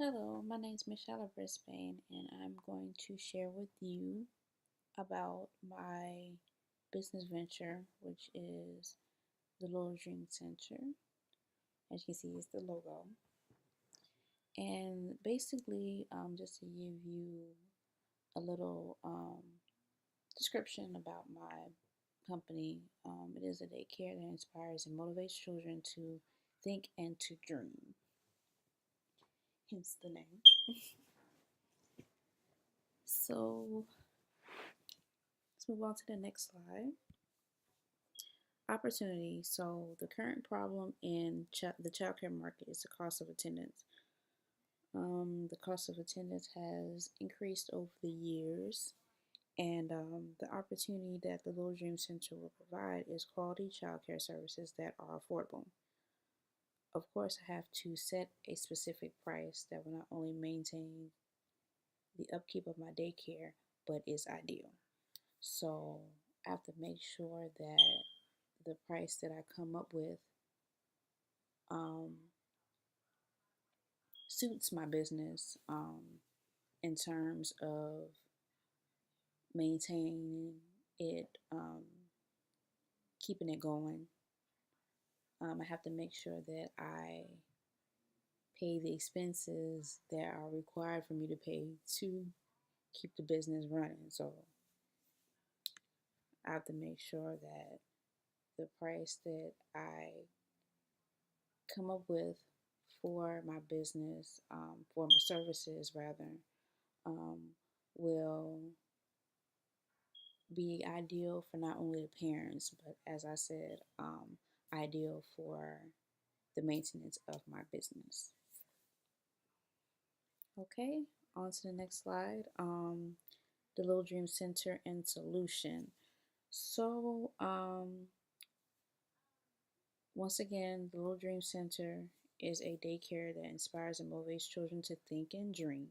Hello, my name is Michelle of Brisbane, and I'm going to share with you about my business venture, which is the Little Dream Center. As you can see, it's the logo. And basically, just to give you a little description about my company, it is a daycare that inspires and motivates children to think and to dream, hence the name. So, let's move on to the next slide. Opportunity. So the current problem in the childcare market is the cost of attendance. The cost of attendance has increased over the years, and the opportunity that the Little Dream Center will provide is quality childcare services that are affordable. Of course, I have to set a specific price that will not only maintain the upkeep of my daycare, but is ideal. So I have to make sure that the price that I come up with um, suits my business in terms of maintaining it, keeping it going. I have to make sure that I pay the expenses that are required for me to pay to keep the business running. So I have to make sure that the price that I come up with for my business, for my services rather, um, will be ideal for not only the parents, but as I said, ideal for the maintenance of my business. Okay, on to the next slide. The Little Dream Center and Solution. So, once again, the Little Dream Center is a daycare that inspires and motivates children to think and dream.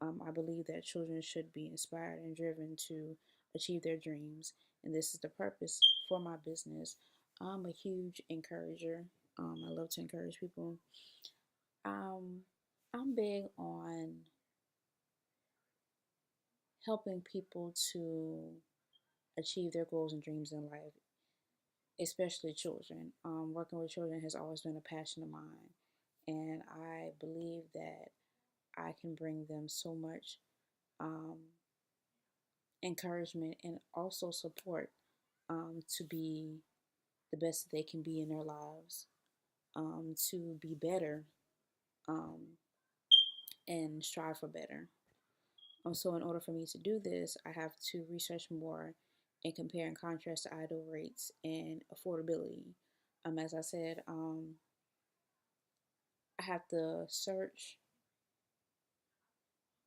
I believe that children should be inspired and driven to achieve their dreams, and this is the purpose for my business. I'm a huge encourager. I love to encourage people. Um, I'm big on helping people to achieve their goals and dreams in life, especially children. Working with children has always been a passion of mine, and I believe that I can bring them so much um, encouragement and also support to be the best that they can be in their lives, to be better um, and strive for better. So, in order for me to do this, I have to research more and compare and contrast the idle rates and affordability. As I said, I have to search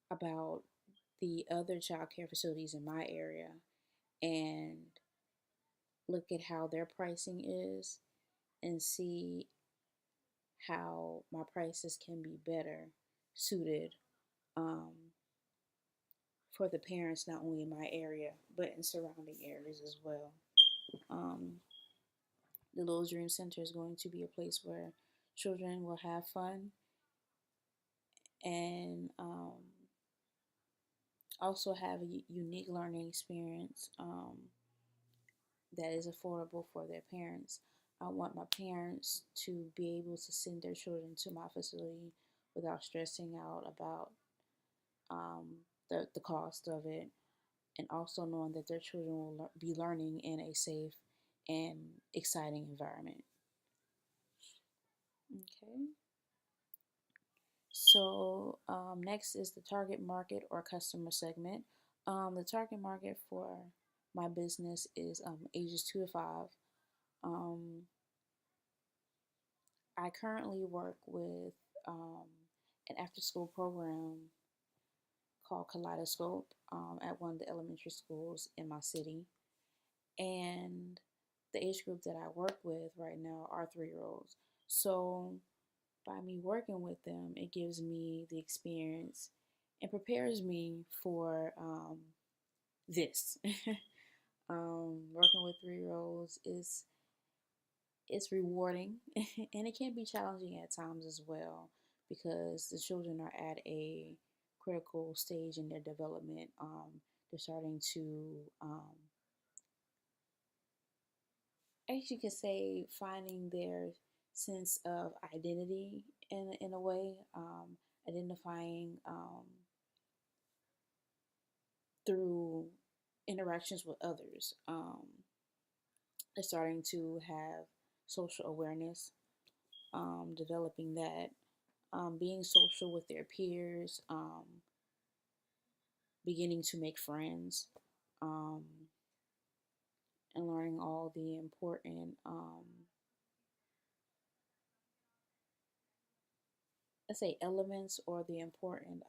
about the other child care facilities in my area and look at how their pricing is and see how my prices can be better suited um, for the parents, not only in my area, but in surrounding areas as well. Um, the Little Dream Center is going to be a place where children will have fun and also have a unique learning experience that is affordable for their parents. I want my parents to be able to send their children to my facility without stressing out about um, the cost of it, and also knowing that their children will be learning in a safe and exciting environment. Okay. So next is the target market or customer segment. The target market for my business is ages 2 to 5. Um, I currently work with an after-school program called Kaleidoscope at one of the elementary schools in my city, and the age group that I work with right now are 3-year-olds. So by me working with them, it gives me the experience and prepares me for this. Working with 3-year-olds is it's rewarding and it can be challenging at times as well because the children are at a critical stage in their development. They're starting to, as you could say, finding their sense of identity in a way, identifying through interactions with others. They're starting to have social awareness, developing that, being social with their peers, beginning to make friends, um, and learning all the important, let's say, elements or the important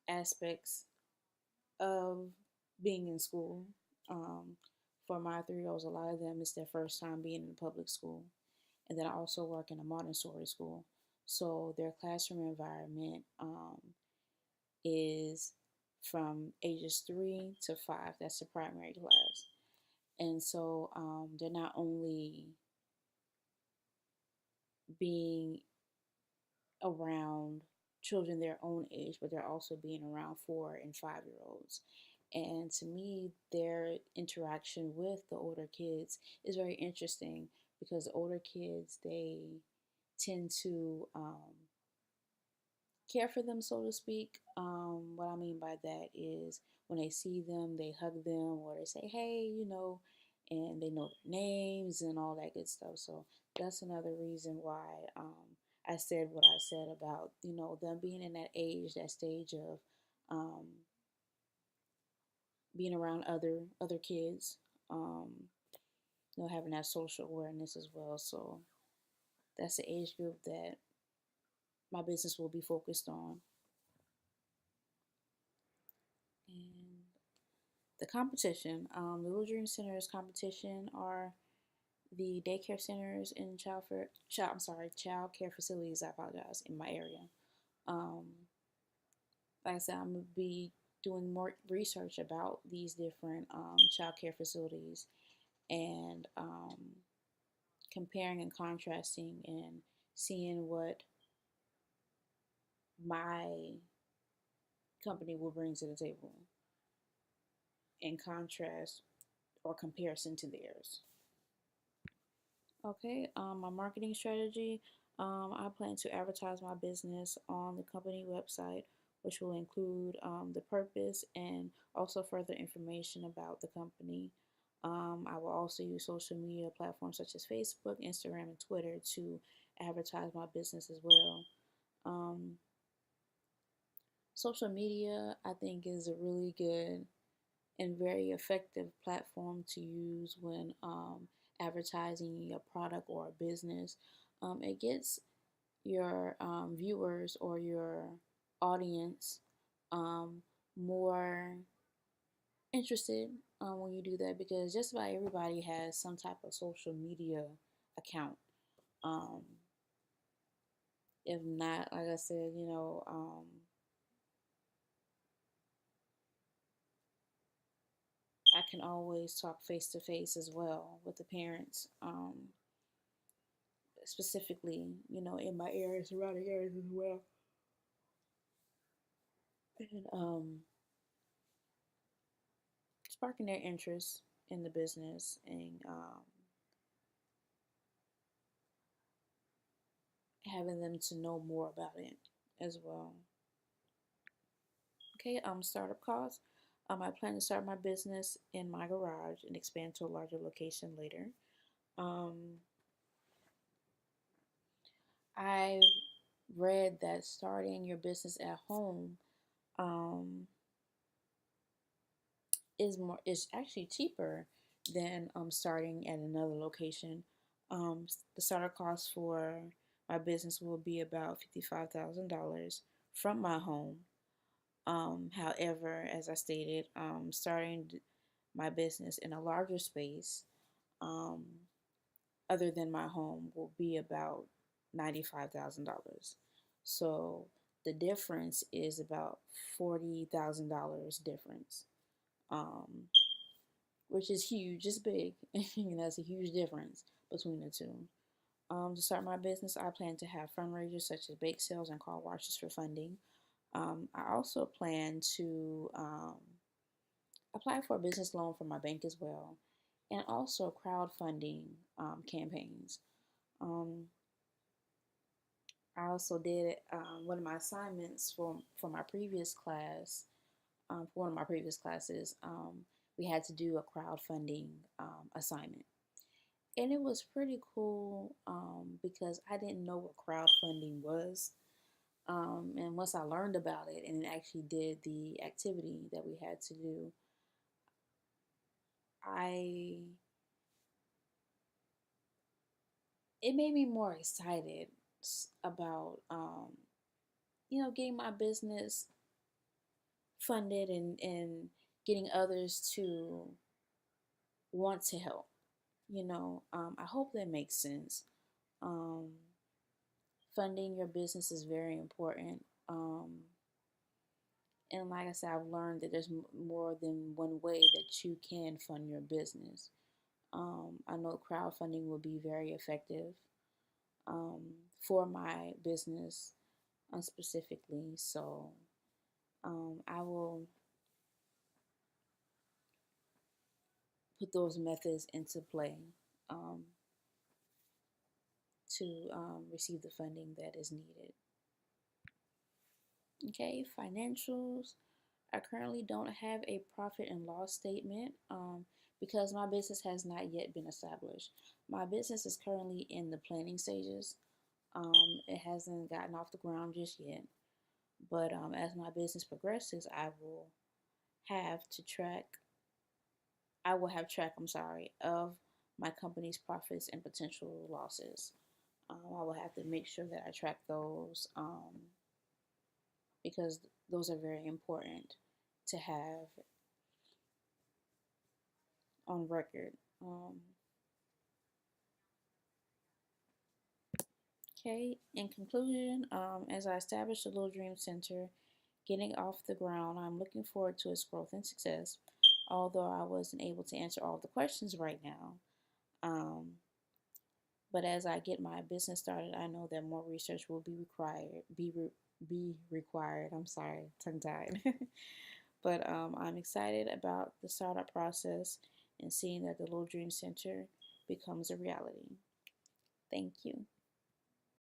aspects of being in school. Um, for my 3 year olds, a lot of them it's their first time being in public school, and then I also work in a Montessori school, so their classroom environment is from ages 3 to 5. That's the primary class, and so they're not only being around children their own age, but they're also being around 4 and 5 year olds. And to me, their interaction with the older kids is very interesting because the older kids, they tend to care for them, so to speak. What I mean by that is when they see them, they hug them or they say, hey, and they know their names and all that good stuff. So that's another reason why I said what I said about, them being in that age, that stage of um, being around other kids, um, having that social awareness as well. So that's the age group that my business will be focused on. And the competition, the Little Dream Center's competition are the daycare centers and child care facilities. I apologize, in my area. Um, like I said, I'm gonna be doing more research about these different child care facilities and comparing and contrasting and seeing what my company will bring to the table in contrast or comparison to theirs. Okay, my marketing strategy. I plan to advertise my business on the company website, which will include the purpose and also further information about the company. I will also use social media platforms such as Facebook, Instagram, and Twitter to advertise my business as well. Um, Social media, I think, is a really good and very effective platform to use when advertising a product or a business. It gets your viewers or your audience um, more interested when you do that because just about everybody has some type of social media account. Um, if not, like I said, I can always talk face to face as well with the parents. Specifically, in my area, surrounding areas as well. And sparking their interest in the business and having them to know more about it as well. Okay, startup costs. I plan to start my business in my garage and expand to a larger location later. Um, I've read that starting your business at home um, is actually cheaper than starting at another location. The starter cost for my business will be about $55,000 from my home. However, as I stated, starting my business in a larger space, um, other than my home, will be about $95,000. So the difference is about $40,000 difference. Um, which is huge. It's big. That's a huge difference between the two. To start my business, I plan to have fundraisers such as bake sales and car washes for funding. I also plan to apply for a business loan from my bank as well, and also crowdfunding campaigns. Um, I also did one of my assignments for my previous class. For one of my previous classes, we had to do a crowdfunding assignment, and it was pretty cool because I didn't know what crowdfunding was. And once I learned about it and actually did the activity that we had to do, I it made me more excited about getting my business funded and getting others to want to help. I hope that makes sense. Um, Funding your business is very important. And like I said, I've learned that there's more than one way that you can fund your business. I know crowdfunding will be very effective um, for my business specifically. So I will put those methods into play um, to receive the funding that is needed. Okay, financials. I currently don't have a profit and loss statement because my business has not yet been established. My business is currently in the planning stages. It hasn't gotten off the ground just yet. But as my business progresses, have to track, I will have track, I'm sorry, of my company's profits and potential losses. I will have to make sure that I track those because those are very important to have on record. Um, okay, in conclusion, as I establish the Little Dream Center, getting off the ground, I'm looking forward to its growth and success. Although I wasn't able to answer all the questions right now, um, but as I get my business started, I know that more research will be required. Be required. I'm sorry, tongue tied. But I'm excited about the startup process and seeing that the Little Dream Center becomes a reality. Thank you.